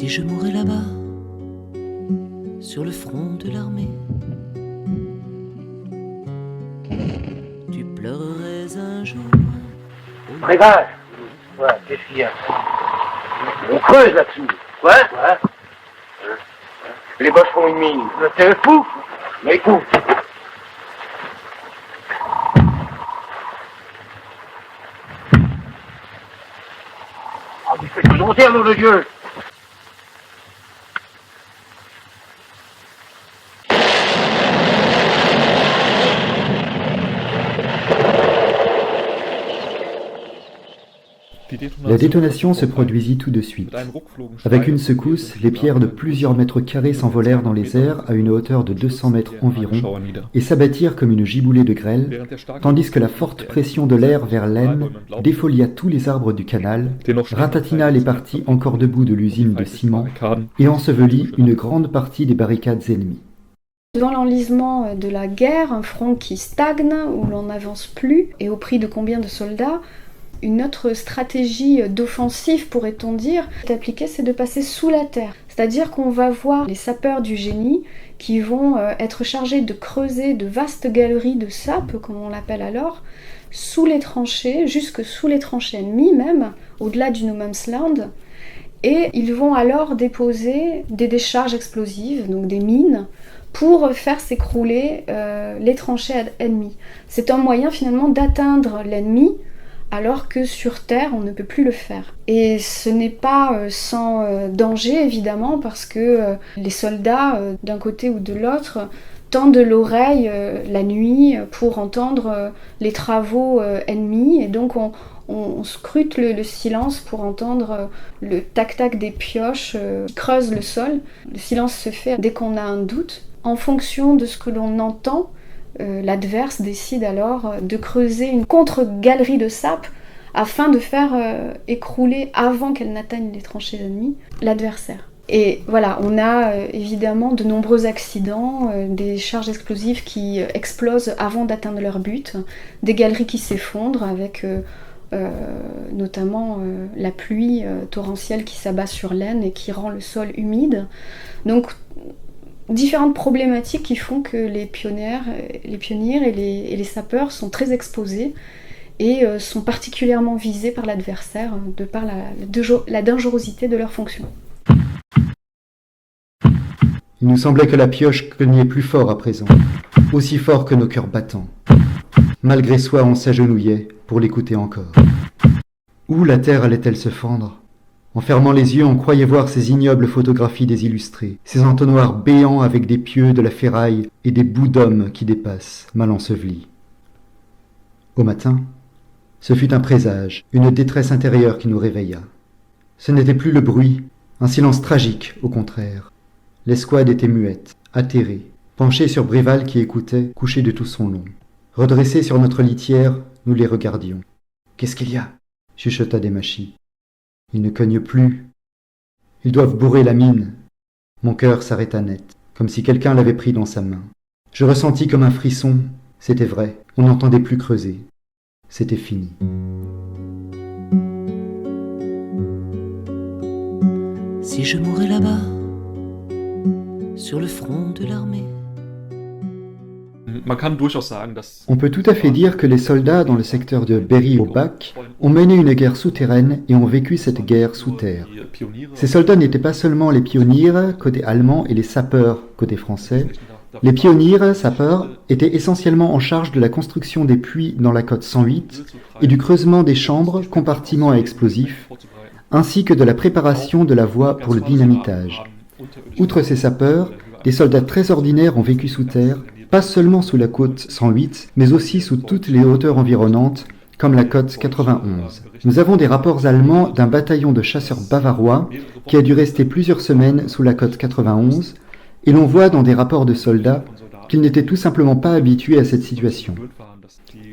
Si je mourais là-bas, sur le front de l'armée, tu pleurerais un jour. Préval. Ouais, qu'est-ce qu'il y a? On creuse là-dessous. Ouais. Ouais. Les boches font une mine. T'es fou? Mais écoute. Oh, mais fais-toi monter, nom de Dieu! La détonation se produisit tout de suite. Avec une secousse, les pierres de plusieurs mètres carrés s'envolèrent dans les airs à une hauteur de 200 mètres environ et s'abattirent comme une giboulée de grêle, tandis que la forte pression de l'air vers l'Aisne défolia tous les arbres du canal, ratatina les parties encore debout de l'usine de ciment et ensevelit une grande partie des barricades ennemies. Devant l'enlisement de la guerre, un front qui stagne, où l'on n'avance plus, et au prix de combien de soldats, une autre stratégie d'offensive, pourrait-on dire, est appliquée, c'est de passer sous la terre. C'est-à-dire qu'on va voir les sapeurs du génie qui vont être chargés de creuser de vastes galeries de sapes, comme on l'appelle alors, sous les tranchées, jusque sous les tranchées ennemies même, au-delà du no man's land. Et ils vont alors déposer des décharges explosives, donc des mines, pour faire s'écrouler les tranchées ennemies. C'est un moyen finalement d'atteindre l'ennemi, alors que sur Terre, on ne peut plus le faire. Et ce n'est pas sans danger, évidemment, parce que les soldats, d'un côté ou de l'autre, tendent l'oreille la nuit pour entendre les travaux ennemis, et donc on scrute le silence pour entendre le tac-tac des pioches qui creusent le sol. Le silence se fait dès qu'on a un doute. En fonction de ce que l'on entend, l'adverse décide alors de creuser une contre-galerie de sapes afin de faire écrouler, avant qu'elle n'atteigne les tranchées ennemies, l'adversaire. Et voilà, on a évidemment de nombreux accidents, des charges explosives qui explosent avant d'atteindre leur but, des galeries qui s'effondrent avec notamment la pluie torrentielle qui s'abat sur l'Aisne et qui rend le sol humide. Donc, différentes problématiques qui font que les pionniers et les sapeurs sont très exposés et sont particulièrement visés par l'adversaire de par la dangerosité de leur fonction. Il nous semblait que la pioche cognait plus fort à présent, aussi fort que nos cœurs battants. Malgré soi, on s'agenouillait pour l'écouter encore. Où la terre allait-elle se fendre ? En fermant les yeux, on croyait voir ces ignobles photographies des illustrés, ces entonnoirs béants avec des pieux, de la ferraille et des bouts d'hommes qui dépassent, mal ensevelis. Au matin, ce fut un présage, une détresse intérieure qui nous réveilla. Ce n'était plus le bruit, un silence tragique, au contraire. L'escouade était muette, atterrée, penchée sur Bréval qui écoutait, couché de tout son long. Redressés sur notre litière, nous les regardions. « Qu'est-ce qu'il y a » chuchota Desmachis. « Ils ne cognent plus. Ils doivent bourrer la mine. » Mon cœur s'arrêta net, comme si quelqu'un l'avait pris dans sa main. Je ressentis comme un frisson. C'était vrai, on n'entendait plus creuser. C'était fini. Si je mourais là-bas, sur le front de l'armée. On peut tout à fait dire que les soldats dans le secteur de Berry-au-Bac ont mené une guerre souterraine et ont vécu cette guerre sous terre. Ces soldats n'étaient pas seulement les pionniers côté allemand et les sapeurs côté français. Les pionniers sapeurs étaient essentiellement en charge de la construction des puits dans la côte 108 et du creusement des chambres, compartiments à explosifs, ainsi que de la préparation de la voie pour le dynamitage. Outre ces sapeurs, des soldats très ordinaires ont vécu sous terre, pas seulement sous la côte 108, mais aussi sous toutes les hauteurs environnantes, comme la côte 91. Nous avons des rapports allemands d'un bataillon de chasseurs bavarois qui a dû rester plusieurs semaines sous la côte 91, et l'on voit dans des rapports de soldats qu'ils n'étaient tout simplement pas habitués à cette situation.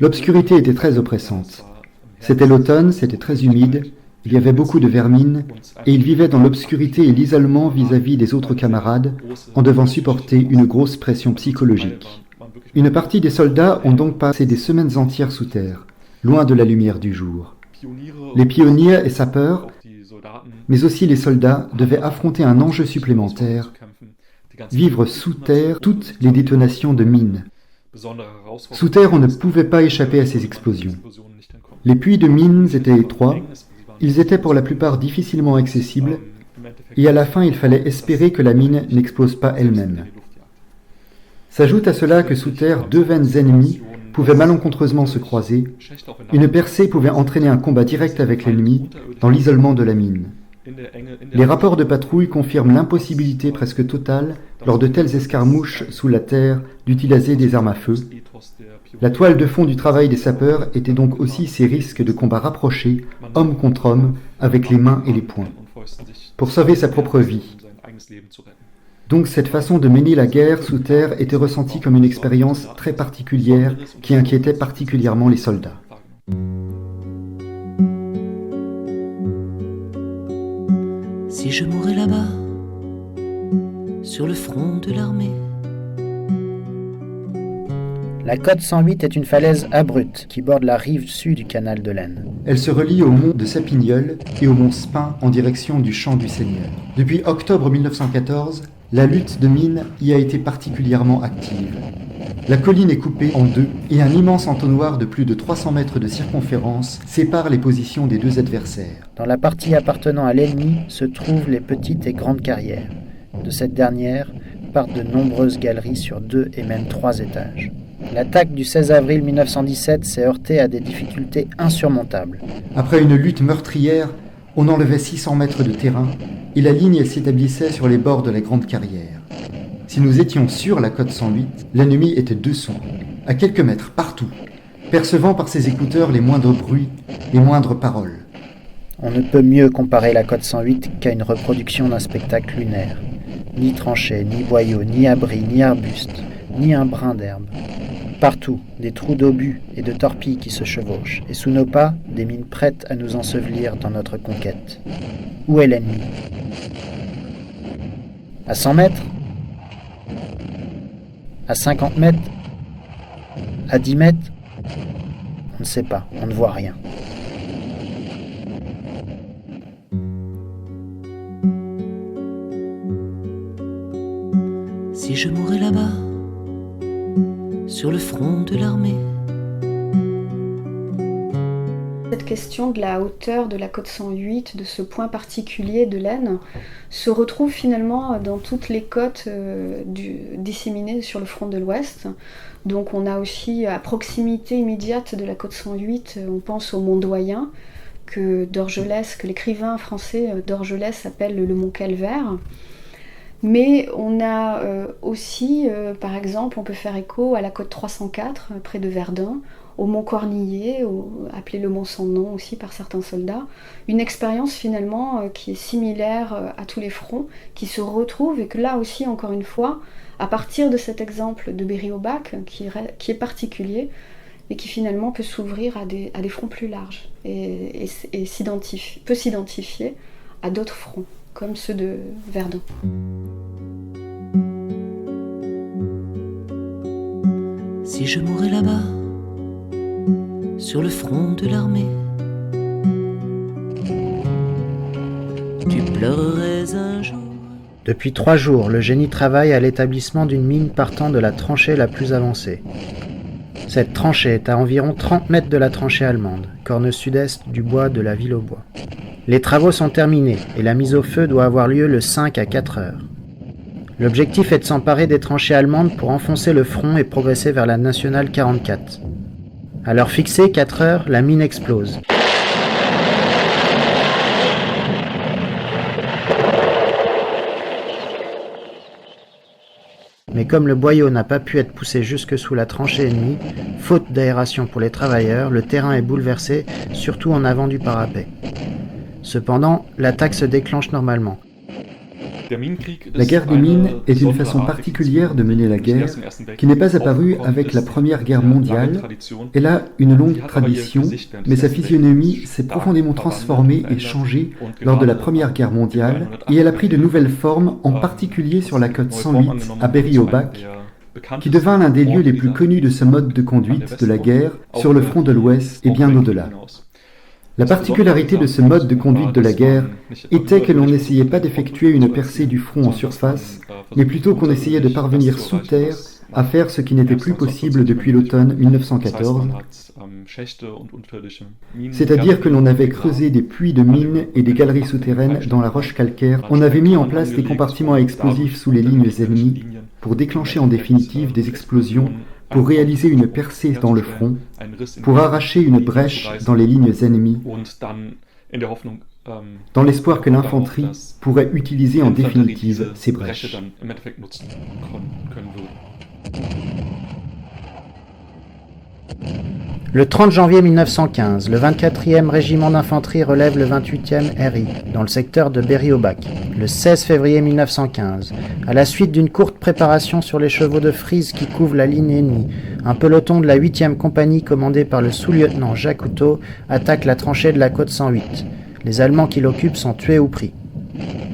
L'obscurité était très oppressante. C'était l'automne, c'était très humide, il y avait beaucoup de vermine, et ils vivaient dans l'obscurité et l'isolement vis-à-vis des autres camarades, en devant supporter une grosse pression psychologique. Une partie des soldats ont donc passé des semaines entières sous terre, loin de la lumière du jour. Les pionniers et sapeurs, mais aussi les soldats, devaient affronter un enjeu supplémentaire, vivre sous terre toutes les détonations de mines. Sous terre, on ne pouvait pas échapper à ces explosions. Les puits de mines étaient étroits, ils étaient pour la plupart difficilement accessibles, et à la fin, il fallait espérer que la mine n'explose pas elle-même. S'ajoute à cela que sous terre, deux veines ennemies pouvaient malencontreusement se croiser. Une percée pouvait entraîner un combat direct avec l'ennemi dans l'isolement de la mine. Les rapports de patrouille confirment l'impossibilité presque totale, lors de telles escarmouches sous la terre, d'utiliser des armes à feu. La toile de fond du travail des sapeurs était donc aussi ces risques de combats rapprochés, homme contre homme, avec les mains et les poings, pour sauver sa propre vie. Donc cette façon de mener la guerre sous terre était ressentie comme une expérience très particulière qui inquiétait particulièrement les soldats. Si je mourais là-bas, sur le front de l'armée. La côte 108 est une falaise abrupte qui borde la rive sud du canal de l'Aisne. Elle se relie au mont de Sapigneul et au mont Spin en direction du Champ du Seigneur. Depuis octobre 1914, la lutte de mines y a été particulièrement active. La colline est coupée en deux et un immense entonnoir de plus de 300 mètres de circonférence sépare les positions des deux adversaires. Dans la partie appartenant à l'ennemi se trouvent les petites et grandes carrières. De cette dernière partent de nombreuses galeries sur 2 et même 3 étages. L'attaque du 16 avril 1917 s'est heurtée à des difficultés insurmontables. Après une lutte meurtrière, on enlevait 600 mètres de terrain et la ligne s'établissait sur les bords de la grande carrière. Si nous étions sur la côte 108, l'ennemi était dessous, à quelques mètres, partout, percevant par ses écouteurs les moindres bruits, les moindres paroles. On ne peut mieux comparer la côte 108 qu'à une reproduction d'un spectacle lunaire. Ni tranchées, ni boyaux, ni abris, ni arbustes, ni un brin d'herbe. Partout, des trous d'obus et de torpilles qui se chevauchent, et sous nos pas, des mines prêtes à nous ensevelir dans notre conquête. Où est l'ennemi ? À 100 mètres ? À 50 mètres ? À 10 mètres ? On ne sait pas, on ne voit rien. Si je mourais là-bas, sur le front de l'armée. Cette question de la hauteur de la côte 108, de ce point particulier de l'Aisne, se retrouve finalement dans toutes les côtes disséminées sur le front de l'Ouest. Donc on a aussi à proximité immédiate de la côte 108, on pense au mont Doyen, que l'écrivain français d'Orgelès appelle le mont Calvaire. Mais on a aussi, par exemple, on peut faire écho à la côte 304, près de Verdun, au mont Cornillé, appelé le mont sans nom aussi par certains soldats. Une expérience finalement qui est similaire à tous les fronts, qui se retrouve et que là aussi, encore une fois, à partir de cet exemple de Berry-au-Bac, qui est particulier, et qui finalement peut s'ouvrir à des fronts plus larges et peut s'identifier à d'autres fronts, comme ceux de Verdun. Si je mourais là-bas, sur le front de l'armée, tu pleurerais un jour. Depuis 3 jours, le génie travaille à l'établissement d'une mine partant de la tranchée la plus avancée. Cette tranchée est à environ 30 mètres de la tranchée allemande, corne sud-est du bois de la Ville aux Bois. Les travaux sont terminés et la mise au feu doit avoir lieu le 5 à 4 heures. L'objectif est de s'emparer des tranchées allemandes pour enfoncer le front et progresser vers la nationale 44. À l'heure fixée, 4 heures, la mine explose. Mais comme le boyau n'a pas pu être poussé jusque sous la tranchée ennemie, faute d'aération pour les travailleurs, le terrain est bouleversé, surtout en avant du parapet. Cependant, l'attaque se déclenche normalement. La guerre des mines est une façon particulière de mener la guerre qui n'est pas apparue avec la Première Guerre mondiale. Elle a une longue tradition, mais sa physionomie s'est profondément transformée et changée lors de la Première Guerre mondiale, et elle a pris de nouvelles formes, en particulier sur la côte 108 à Berry-au-Bac, qui devint l'un des lieux les plus connus de ce mode de conduite de la guerre sur le front de l'Ouest et bien au-delà. La particularité de ce mode de conduite de la guerre était que l'on n'essayait pas d'effectuer une percée du front en surface, mais plutôt qu'on essayait de parvenir sous terre à faire ce qui n'était plus possible depuis l'automne 1914, c'est-à-dire que l'on avait creusé des puits de mines et des galeries souterraines dans la roche calcaire, on avait mis en place des compartiments à explosifs sous les lignes ennemies pour déclencher en définitive des explosions, pour réaliser une percée dans le front, pour arracher une brèche dans les lignes ennemies, dans l'espoir que l'infanterie pourrait utiliser en définitive ces brèches. Le 30 janvier 1915, le 24e régiment d'infanterie relève le 28e RI dans le secteur de Berry-au-Bac. Le 16 février 1915, à la suite d'une courte préparation sur les chevaux de frise qui couvrent la ligne ennemie, un peloton de la 8e compagnie commandé par le sous-lieutenant Jacques Couteau attaque la tranchée de la côte 108. Les Allemands qui l'occupent sont tués ou pris.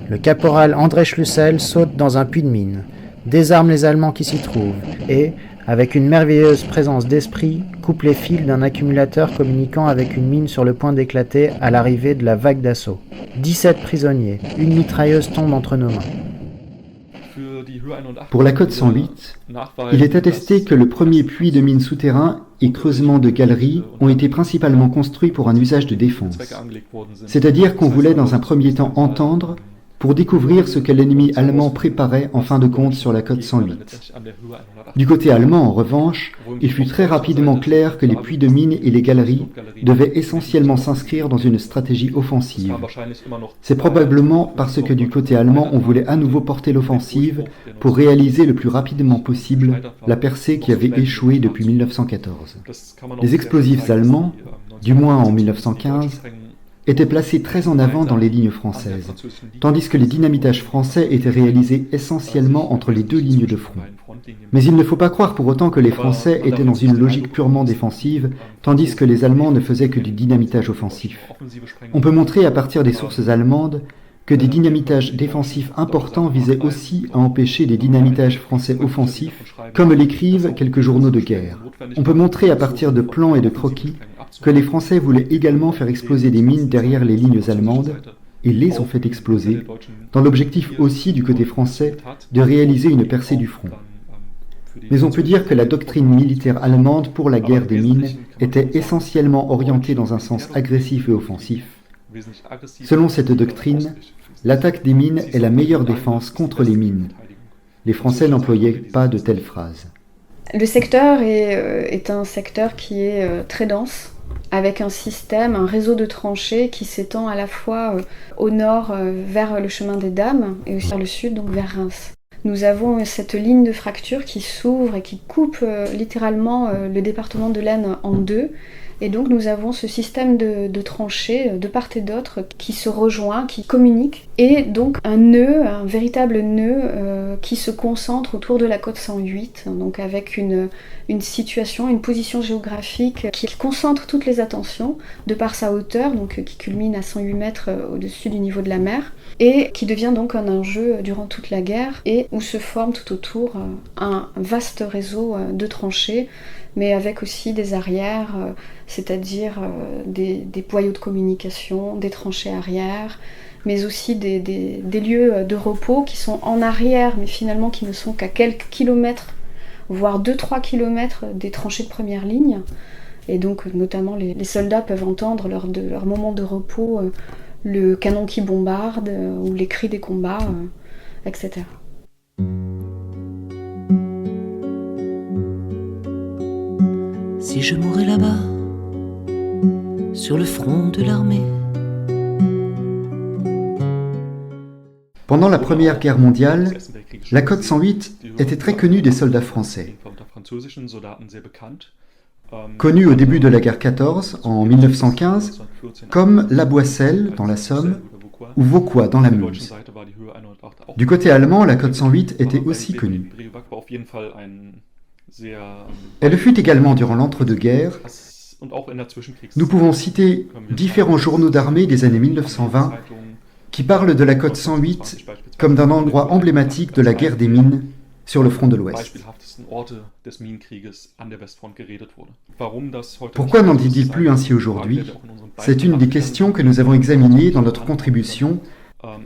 Le caporal André Schlussel saute dans un puits de mine, désarme les Allemands qui s'y trouvent et, avec une merveilleuse présence d'esprit, coupe les fils d'un accumulateur communiquant avec une mine sur le point d'éclater à l'arrivée de la vague d'assaut. 17 prisonniers, une mitrailleuse tombe entre nos mains. Pour la côte 108, il est attesté que le premier puits de mines souterrains et creusement de galeries ont été principalement construits pour un usage de défense. C'est-à-dire qu'on voulait dans un premier temps entendre pour découvrir ce que l'ennemi allemand préparait en fin de compte sur la côte 108. Du côté allemand, en revanche, il fut très rapidement clair que les puits de mines et les galeries devaient essentiellement s'inscrire dans une stratégie offensive. C'est probablement parce que du côté allemand, on voulait à nouveau porter l'offensive pour réaliser le plus rapidement possible la percée qui avait échoué depuis 1914. Les explosifs allemands, du moins en 1915, étaient placés très en avant dans les lignes françaises, tandis que les dynamitages français étaient réalisés essentiellement entre les deux lignes de front. Mais il ne faut pas croire pour autant que les Français étaient dans une logique purement défensive, tandis que les Allemands ne faisaient que du dynamitage offensif. On peut montrer à partir des sources allemandes que des dynamitages défensifs importants visaient aussi à empêcher des dynamitages français offensifs, comme l'écrivent quelques journaux de guerre. On peut montrer à partir de plans et de croquis que les Français voulaient également faire exploser des mines derrière les lignes allemandes, et les ont fait exploser, dans l'objectif aussi du côté français de réaliser une percée du front. Mais on peut dire que la doctrine militaire allemande pour la guerre des mines était essentiellement orientée dans un sens agressif et offensif. Selon cette doctrine, l'attaque des mines est la meilleure défense contre les mines. Les Français n'employaient pas de telles phrases. Le secteur est un secteur qui est très dense, avec un système, un réseau de tranchées qui s'étend à la fois au nord vers le chemin des Dames et aussi vers le sud, donc vers Reims. Nous avons cette ligne de fracture qui s'ouvre et qui coupe littéralement le département de l'Aisne en deux. Et donc nous avons ce système de tranchées de part et d'autre qui se rejoint, qui communique, et donc un nœud, un véritable nœud qui se concentre autour de la côte 108, donc avec une situation, une position géographique qui concentre toutes les attentions de par sa hauteur, donc qui culmine à 108 mètres au-dessus du niveau de la mer, et qui devient donc un enjeu durant toute la guerre, et où se forme tout autour un vaste réseau de tranchées, mais avec aussi des arrières, c'est-à-dire des boyaux de communication, des tranchées arrière, mais aussi des lieux de repos qui sont en arrière, mais finalement qui ne sont qu'à quelques kilomètres, voire 2-3 kilomètres des tranchées de première ligne. Et donc notamment les soldats peuvent entendre lors de leur moment de repos le canon qui bombarde, ou les cris des combats, etc. Si je mourais là-bas, sur le front de l'armée. Pendant la Première Guerre mondiale, la côte 108 était très connue des soldats français. Connue au début de la guerre 14, en 1915, comme La Boisselle, dans la Somme, ou Vauquois, dans la Meuse. Du côté allemand, la côte 108 était aussi connue. Elle fut également durant l'entre-deux-guerres. Nous pouvons citer différents journaux d'armée des années 1920 qui parlent de la côte 108 comme d'un endroit emblématique de la guerre des mines sur le front de l'Ouest. Pourquoi n'en dit-il plus ainsi aujourd'hui? C'est une des questions que nous avons examinées dans notre contribution,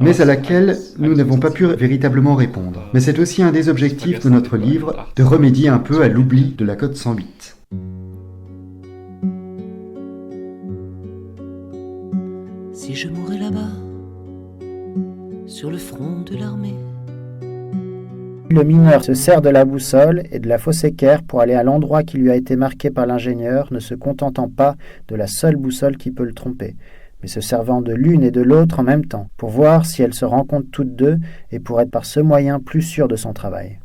mais à laquelle nous n'avons pas pu véritablement répondre. Mais c'est aussi un des objectifs de notre livre, de remédier un peu à l'oubli de la Côte 108. Si je mourais là-bas, sur le front de l'armée. Le mineur se sert de la boussole et de la fausse équerre pour aller à l'endroit qui lui a été marqué par l'ingénieur, ne se contentant pas de la seule boussole qui peut le tromper, mais se servant de l'une et de l'autre en même temps, pour voir si elles se rencontrent toutes deux et pour être par ce moyen plus sûr de son travail.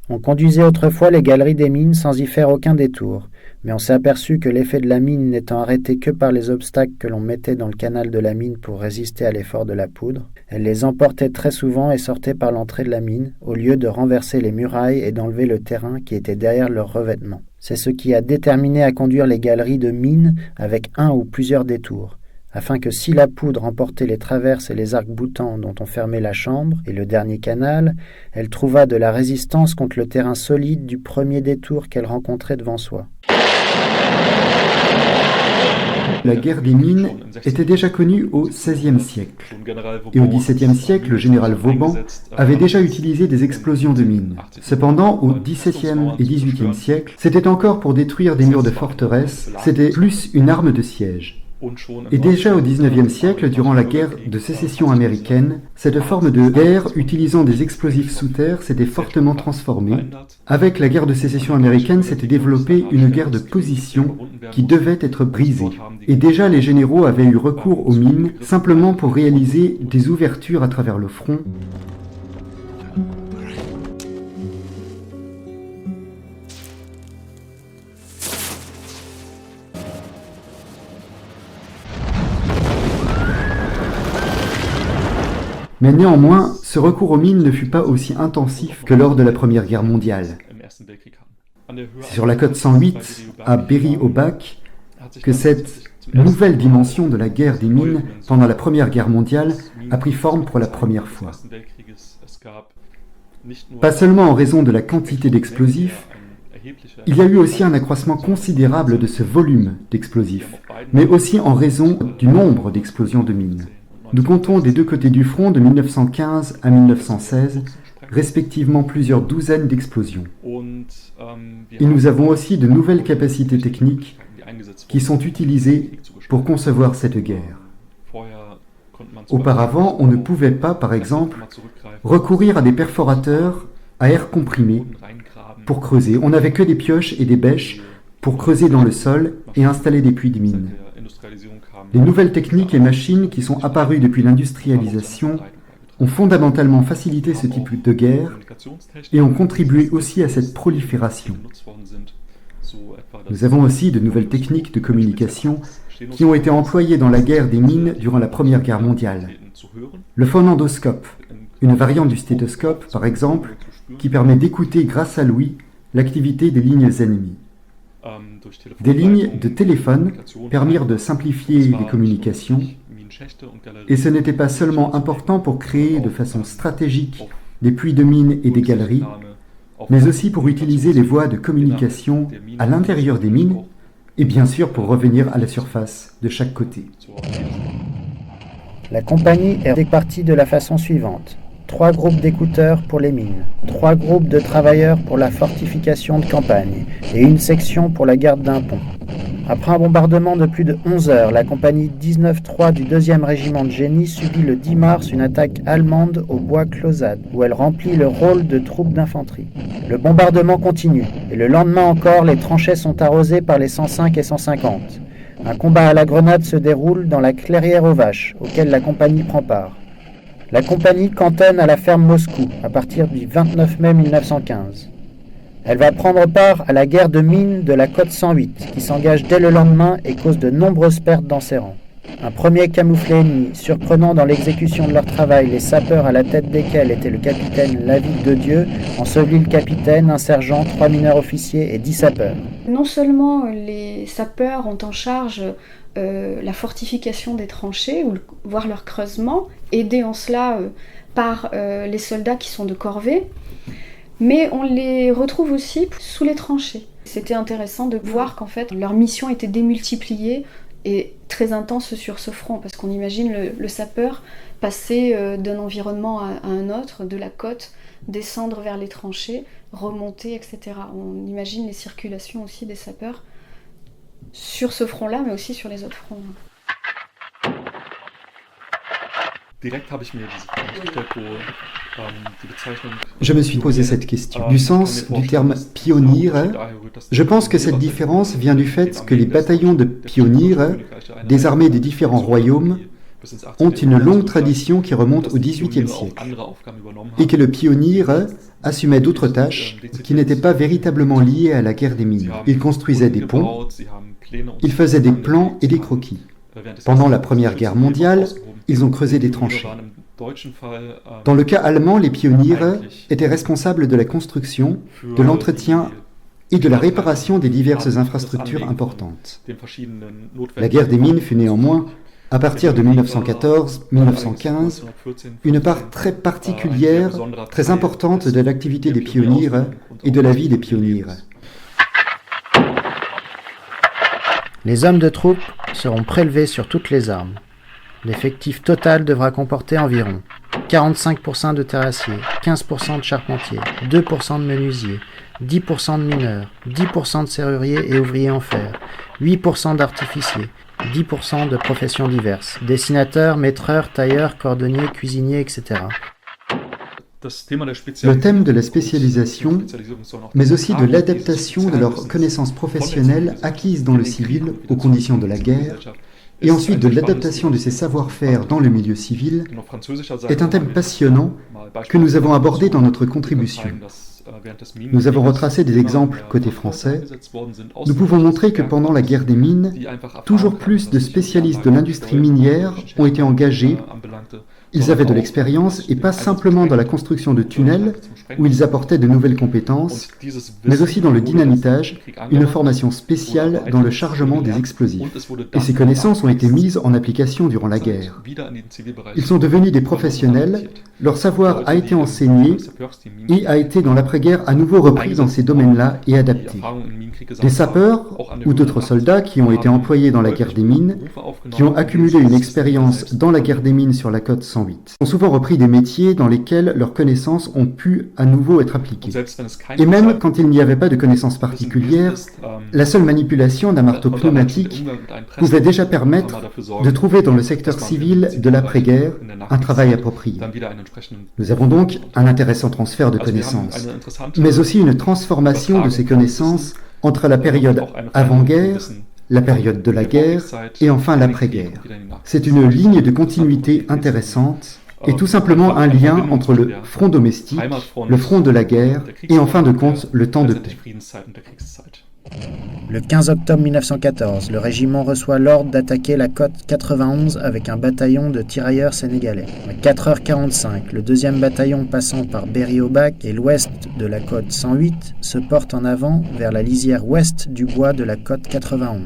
On conduisait autrefois les galeries des mines sans y faire aucun détour, mais on s'est aperçu que l'effet de la mine n'étant arrêté que par les obstacles que l'on mettait dans le canal de la mine pour résister à l'effort de la poudre, elle les emportait très souvent et sortait par l'entrée de la mine, au lieu de renverser les murailles et d'enlever le terrain qui était derrière leur revêtement. C'est ce qui a déterminé à conduire les galeries de mine avec un ou plusieurs détours, afin que si la poudre emportait les traverses et les arcs-boutants dont on fermait la chambre et le dernier canal, elle trouva de la résistance contre le terrain solide du premier détour qu'elle rencontrait devant soi. La guerre des mines était déjà connue au XVIe siècle. Et au XVIIe siècle, le général Vauban avait déjà utilisé des explosions de mines. Cependant, au XVIIe et XVIIIe siècle, c'était encore pour détruire des murs de forteresse, c'était plus une arme de siège. Et déjà au XIXe siècle, durant la guerre de sécession américaine, cette forme de guerre utilisant des explosifs sous terre s'était fortement transformée. Avec la guerre de sécession américaine s'était développée une guerre de position qui devait être brisée. Et déjà les généraux avaient eu recours aux mines simplement pour réaliser des ouvertures à travers le front. Mais néanmoins, ce recours aux mines ne fut pas aussi intensif que lors de la Première Guerre mondiale. C'est sur la côte 108, à Berry-au-Bac, que cette nouvelle dimension de la guerre des mines pendant la Première Guerre mondiale a pris forme pour la première fois. Pas seulement en raison de la quantité d'explosifs, il y a eu aussi un accroissement considérable de ce volume d'explosifs, mais aussi en raison du nombre d'explosions de mines. Nous comptons des deux côtés du front de 1915 à 1916, respectivement plusieurs douzaines d'explosions. Et nous avons aussi de nouvelles capacités techniques qui sont utilisées pour concevoir cette guerre. Auparavant, on ne pouvait pas, par exemple, recourir à des perforateurs à air comprimé pour creuser. On n'avait que des pioches et des bêches pour creuser dans le sol et installer des puits de mines. Les nouvelles techniques et machines qui sont apparues depuis l'industrialisation ont fondamentalement facilité ce type de guerre et ont contribué aussi à cette prolifération. Nous avons aussi de nouvelles techniques de communication qui ont été employées dans la guerre des mines durant la Première Guerre mondiale. Le phonendoscope, une variante du stéthoscope par exemple, qui permet d'écouter grâce à l'ouïe l'activité des lignes ennemies. Des lignes de téléphone permirent de simplifier les communications, et ce n'était pas seulement important pour créer de façon stratégique des puits de mines et des galeries, mais aussi pour utiliser les voies de communication à l'intérieur des mines, et bien sûr pour revenir à la surface de chaque côté. La compagnie est répartie de la façon suivante. 3 groupes d'écouteurs pour les mines, 3 groupes de travailleurs pour la fortification de campagne et une section pour la garde d'un pont. Après un bombardement de plus de 11 heures, la compagnie 19-3 du 2e régiment de génie subit le 10 mars une attaque allemande au bois Clausade, où elle remplit le rôle de troupe d'infanterie. Le bombardement continue, et le lendemain encore, les tranchées sont arrosées par les 105 et 150. Un combat à la grenade se déroule dans la clairière aux vaches, auquel la compagnie prend part. La compagnie cantonne à la ferme Moscou à partir du 29 mai 1915. Elle va prendre part à la guerre de mines de la côte 108, qui s'engage dès le lendemain et cause de nombreuses pertes dans ses rangs. Un premier camouflet ennemi, surprenant dans l'exécution de leur travail les sapeurs à la tête desquels était le capitaine Lavique de Dieu, ensevelit le capitaine, un sergent, 3 mineurs officiers et 10 sapeurs. Non seulement les sapeurs ont en charge la fortification des tranchées, voire leur creusement, aidés en cela par les soldats qui sont de corvée, Mais on les retrouve aussi sous les tranchées. C'était intéressant de voir qu'en fait, leur mission était démultipliée et très intense sur ce front, parce qu'on imagine le sapeur passer d'un environnement à un autre, de la côte, descendre vers les tranchées, remonter, etc. On imagine les circulations aussi des sapeurs sur ce front-là, mais aussi sur les autres fronts. Je me suis posé cette question. Du sens du terme « pionnier », je pense que cette différence vient du fait que les bataillons de pionniers des armées des différents royaumes ont une longue tradition qui remonte au XVIIIe siècle, et que le pionnier assumait d'autres tâches qui n'étaient pas véritablement liées à la guerre des mines. Il construisait des ponts, il faisait des plans et des croquis. Pendant la Première Guerre mondiale, ils ont creusé des tranchées. Dans le cas allemand, les pionniers étaient responsables de la construction, de l'entretien et de la réparation des diverses infrastructures importantes. La guerre des mines fut néanmoins, à partir de 1914-1915, une part très particulière, très importante de l'activité des pionniers et de la vie des pionniers. Les hommes de troupe seront prélevés sur toutes les armes. L'effectif total devra comporter environ 45% de terrassiers, 15% de charpentiers, 2% de menuisiers, 10% de mineurs, 10% de serruriers et ouvriers en fer, 8% d'artificiers, 10% de professions diverses, dessinateurs, maîtreurs, tailleurs, cordonniers, cuisiniers, etc. Le thème de la spécialisation, mais aussi de l'adaptation de leurs connaissances professionnelles acquises dans le civil aux conditions de la guerre, et ensuite de l'adaptation de ces savoir-faire dans le milieu civil, est un thème passionnant que nous avons abordé dans notre contribution. Nous avons retracé des exemples côté français. Nous pouvons montrer que pendant la guerre des mines, toujours plus de spécialistes de l'industrie minière ont été engagés. Ils avaient de l'expérience et pas simplement dans la construction de tunnels, où ils apportaient de nouvelles compétences, mais aussi dans le dynamitage, une formation spéciale dans le chargement des explosifs. Et ces connaissances ont été mises en application durant la guerre. Ils sont devenus des professionnels, leur savoir a été enseigné et a été dans l'après-guerre à nouveau repris dans ces domaines-là et adapté. Des sapeurs ou d'autres soldats qui ont été employés dans la guerre des mines, qui ont accumulé une expérience dans la guerre des mines sur la côte 108, ont souvent repris des métiers dans lesquels leurs connaissances ont pu à nouveau être appliquées. Et même quand il n'y avait pas de connaissances particulières, la seule manipulation d'un marteau pneumatique pouvait déjà permettre de trouver dans le secteur civil de l'après-guerre un travail approprié. Nous avons donc un intéressant transfert de connaissances, mais aussi une transformation de ces connaissances entre la période avant-guerre, la période de la guerre et enfin l'après-guerre. C'est une ligne de continuité intéressante et tout simplement un lien entre le front domestique, le front de la guerre et en fin de compte le temps de paix. Le 15 octobre 1914, le régiment reçoit l'ordre d'attaquer la côte 91 avec un bataillon de tirailleurs sénégalais. À 4h45, le 2e bataillon passant par Berry-au-Bac et l'ouest de la côte 108 se porte en avant vers la lisière ouest du bois de la côte 91.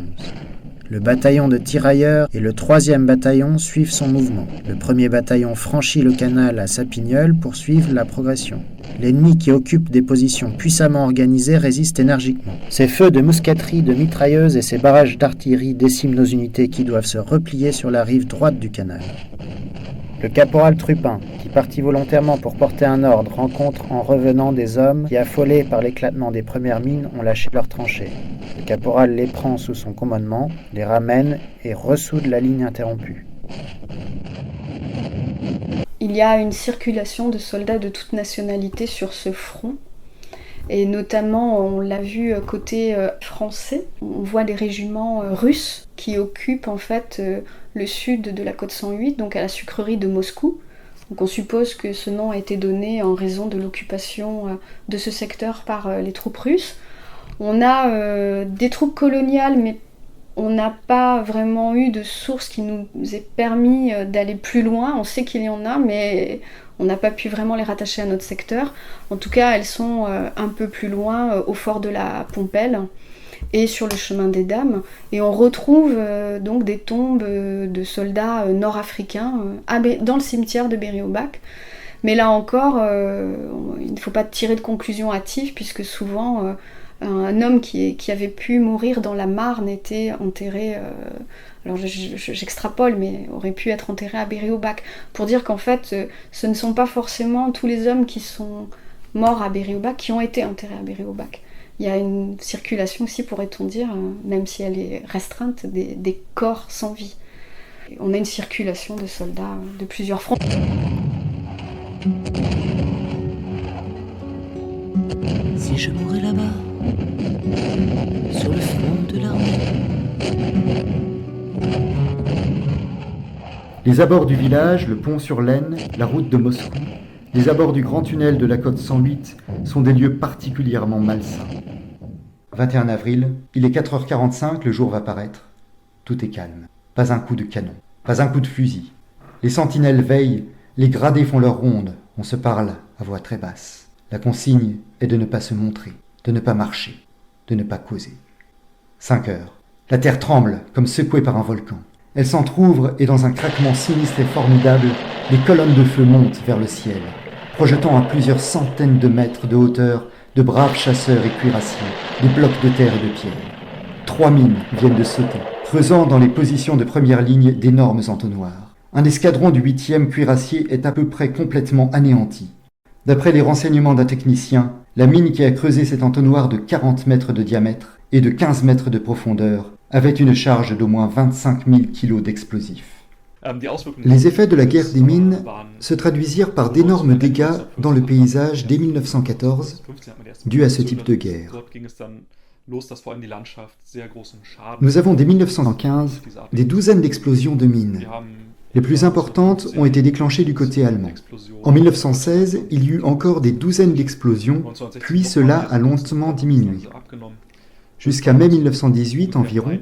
Le bataillon de tirailleurs et le 3e bataillon suivent son mouvement. Le 1er bataillon franchit le canal à Sapigneul pour suivre la progression. L'ennemi qui occupe des positions puissamment organisées résiste énergiquement. Ses feux de mousqueterie, de mitrailleuses et ses barrages d'artillerie déciment nos unités qui doivent se replier sur la rive droite du canal. Le caporal Trupin, qui partit volontairement pour porter un ordre, rencontre en revenant des hommes qui, affolés par l'éclatement des premières mines, ont lâché leurs tranchées. Le caporal les prend sous son commandement, les ramène et ressoude la ligne interrompue. Il y a une circulation de soldats de toute nationalité sur ce front. Et notamment, on l'a vu côté français, on voit des régiments russes qui occupent en fait le sud de la côte 108, donc à la sucrerie de Moscou. Donc on suppose que ce nom a été donné en raison de l'occupation de ce secteur par les troupes russes. On a des troupes coloniales, mais on n'a pas vraiment eu de source qui nous ait permis d'aller plus loin. On sait qu'il y en a, mais on n'a pas pu vraiment les rattacher à notre secteur. En tout cas, elles sont un peu plus loin, au fort de la Pompelle et sur le chemin des Dames. Et on retrouve donc des tombes de soldats nord-africains dans le cimetière de Berry-au-Bac. Mais là encore, il ne faut pas tirer de conclusion hâtive, puisque souvent, un homme qui avait pu mourir dans la Marne était enterré, alors j'extrapole, mais aurait pu être enterré à Berry-au-Bac, pour dire qu'en fait, ce ne sont pas forcément tous les hommes qui sont morts à Berry-au-Bac qui ont été enterrés à Berry-au-Bac. Il y a une circulation aussi, pourrait-on dire, même si elle est restreinte, des corps sans vie. On a une circulation de soldats de plusieurs fronts. Si je mourais là-bas, sur le front de l'armée. Les abords du village, le pont sur l'Aisne, la route de Moscou, les abords du grand tunnel de la côte 108 sont des lieux particulièrement malsains. 21 avril, il est 4h45, le jour va paraître. Tout est calme. Pas un coup de canon, pas un coup de fusil. Les sentinelles veillent, les gradés font leur ronde, on se parle à voix très basse. La consigne est de ne pas se montrer, de ne pas marcher, de ne pas causer. 5 heures. La terre tremble, comme secouée par un volcan. Elle s'entr'ouvre et dans un craquement sinistre et formidable, des colonnes de feu montent vers le ciel, projetant à plusieurs centaines de mètres de hauteur de braves chasseurs et cuirassiers, des blocs de terre et de pierre. 3 mines viennent de sauter, creusant dans les positions de première ligne d'énormes entonnoirs. Un escadron du 8e cuirassier est à peu près complètement anéanti. D'après les renseignements d'un technicien, la mine qui a creusé cet entonnoir de 40 mètres de diamètre et de 15 mètres de profondeur avait une charge d'au moins 25 000 kilos d'explosifs. Les effets de la guerre des mines se traduisirent par d'énormes dégâts dans le paysage dès 1914, dus à ce type de guerre. Nous avons dès 1915 des douzaines d'explosions de mines. Les plus importantes ont été déclenchées du côté allemand. En 1916, il y eut encore des douzaines d'explosions, puis cela a lentement diminué. Jusqu'à mai 1918 environ,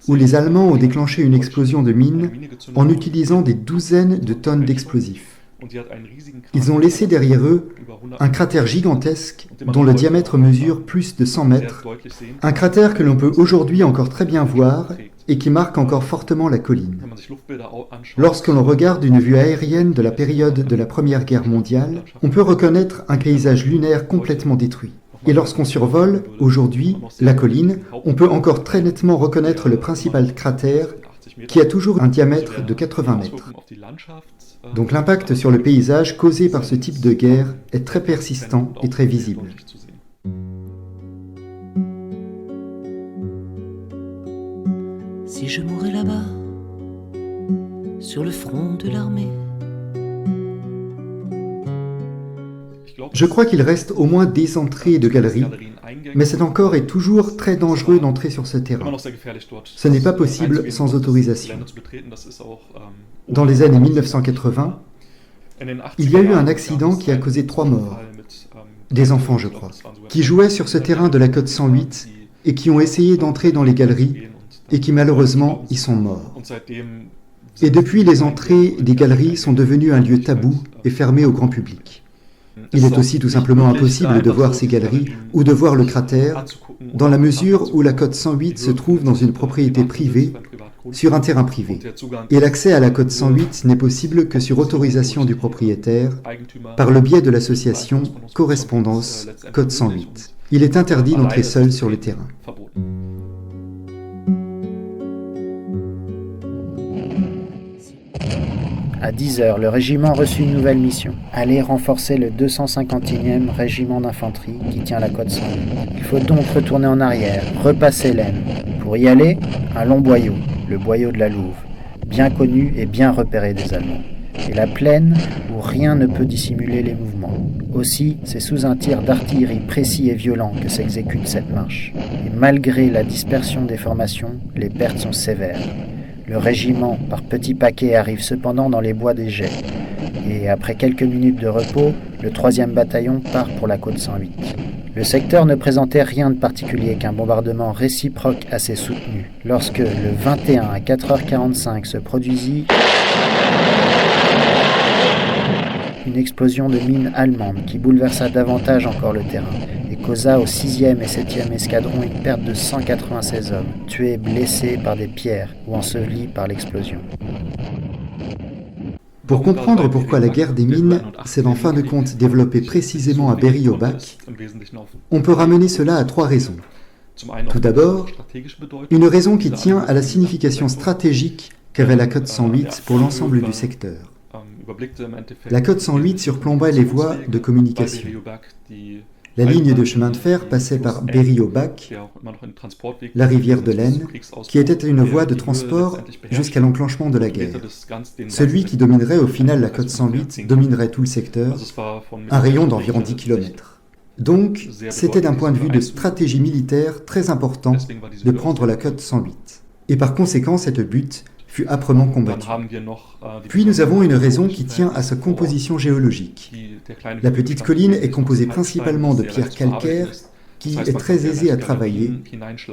où les Allemands ont déclenché une explosion de mine en utilisant des douzaines de tonnes d'explosifs. Ils ont laissé derrière eux un cratère gigantesque dont le diamètre mesure plus de 100 mètres, un cratère que l'on peut aujourd'hui encore très bien voir et qui marque encore fortement la colline. Lorsque l'on regarde une vue aérienne de la période de la Première Guerre mondiale, on peut reconnaître un paysage lunaire complètement détruit. Et lorsqu'on survole, aujourd'hui, la colline, on peut encore très nettement reconnaître le principal cratère qui a toujours un diamètre de 80 mètres. Donc l'impact sur le paysage causé par ce type de guerre est très persistant et très visible. Si je mourais là-bas, sur le front de l'armée. Je crois qu'il reste au moins des entrées de galeries, mais c'est encore et toujours très dangereux d'entrer sur ce terrain. Ce n'est pas possible sans autorisation. Dans les années 1980, il y a eu un accident qui a causé 3 morts, des enfants je crois, qui jouaient sur ce terrain de la côte 108 et qui ont essayé d'entrer dans les galeries et qui malheureusement y sont morts. Et depuis, les entrées des galeries sont devenues un lieu tabou et fermé au grand public. Il est aussi tout simplement impossible de voir ces galeries ou de voir le cratère, dans la mesure où la côte 108 se trouve dans une propriété privée, sur un terrain privé. Et l'accès à la côte 108 n'est possible que sur autorisation du propriétaire, par le biais de l'association Correspondance Côte 108. Il est interdit d'entrer seul sur le terrain. À 10h, le régiment reçut une nouvelle mission. Aller renforcer le 251e régiment d'infanterie qui tient la côte 108. Il faut donc retourner en arrière, repasser l'Aisne. Pour y aller, un long boyau, le boyau de la Louve, bien connu et bien repéré des Allemands. Et la plaine où rien ne peut dissimuler les mouvements. Aussi, c'est sous un tir d'artillerie précis et violent que s'exécute cette marche. Et malgré la dispersion des formations, les pertes sont sévères. Le régiment, par petits paquets, arrive cependant dans les bois des Geais. Et après quelques minutes de repos, le 3e bataillon part pour la côte 108. Le secteur ne présentait rien de particulier qu'un bombardement réciproque assez soutenu. Lorsque, le 21 à 4h45 se produisit une explosion de mine allemande qui bouleversa davantage encore le terrain et causa au 6e et 7e escadron une perte de 196 hommes, tués, blessés par des pierres ou ensevelis par l'explosion. Pour comprendre pourquoi la guerre des mines s'est en fin de compte développée précisément à Berry au Bac, on peut ramener cela à 3 raisons. Tout d'abord, une raison qui tient à la signification stratégique qu'avait la cote 108 pour l'ensemble du secteur. La cote 108 surplombait les voies de communication. La ligne de chemin de fer passait par Berry au Bac, la rivière de l'Aisne, qui était une voie de transport jusqu'à l'enclenchement de la guerre. Celui qui dominerait au final la cote 108 dominerait tout le secteur, un rayon d'environ 10 km. Donc, c'était d'un point de vue de stratégie militaire très important de prendre la cote 108. Et par conséquent, cette butte fut âprement combattue. Puis nous avons une raison qui tient à sa composition géologique. La petite colline est composée principalement de pierres calcaires qui est très aisée à travailler,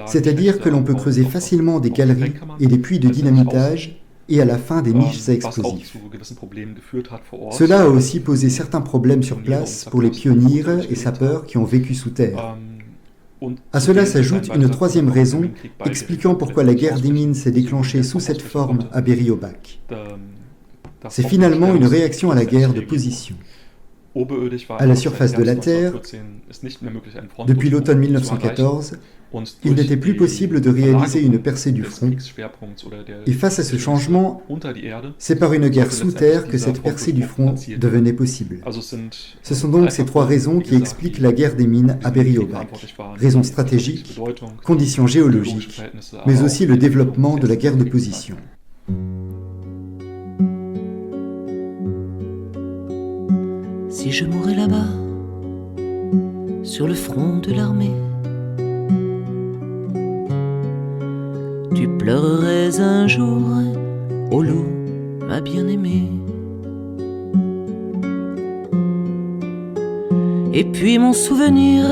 c'est-à-dire que l'on peut creuser facilement des galeries et des puits de dynamitage et à la fin des niches à explosifs. Cela a aussi posé certains problèmes sur place pour les pionniers et sapeurs qui ont vécu sous terre. À cela s'ajoute une troisième raison expliquant pourquoi la guerre des mines s'est déclenchée sous cette forme à Berry au Bac. C'est finalement une réaction à la guerre de position. À la surface de la Terre, depuis l'automne 1914, il n'était plus possible de réaliser une percée du front, et face à ce changement, c'est par une guerre sous terre que cette percée du front devenait possible. Ce sont donc ces 3 raisons qui expliquent la guerre des mines à Berry au Bac. Raisons stratégiques, conditions géologiques, mais aussi le développement de la guerre de position. Si je mourais là-bas, sur le front de l'armée, tu pleurerais un jour, ô loup, ma bien-aimée. Et puis mon souvenir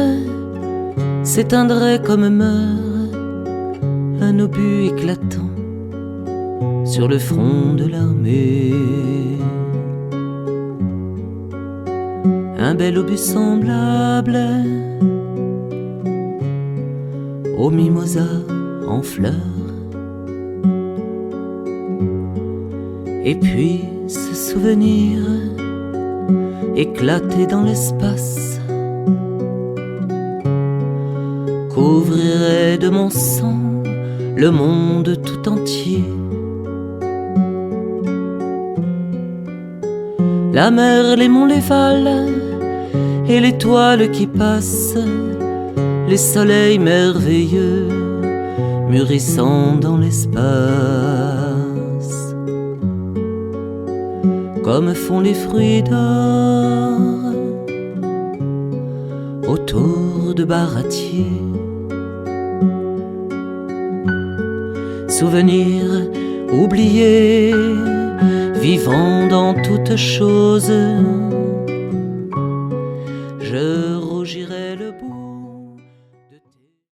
s'éteindrait comme meurt un obus éclatant sur le front de l'armée. Un bel obus semblable au mimosa en fleurs. Et puis ce souvenir éclaté dans l'espace couvrirait de mon sang le monde tout entier. La mer, les monts, les vals et l'étoile qui passe, les soleils merveilleux mûrissant dans l'espace, comme font les fruits d'or autour de Baratier. Souvenirs oubliés, vivant dans toutes choses, je rougirai le bout.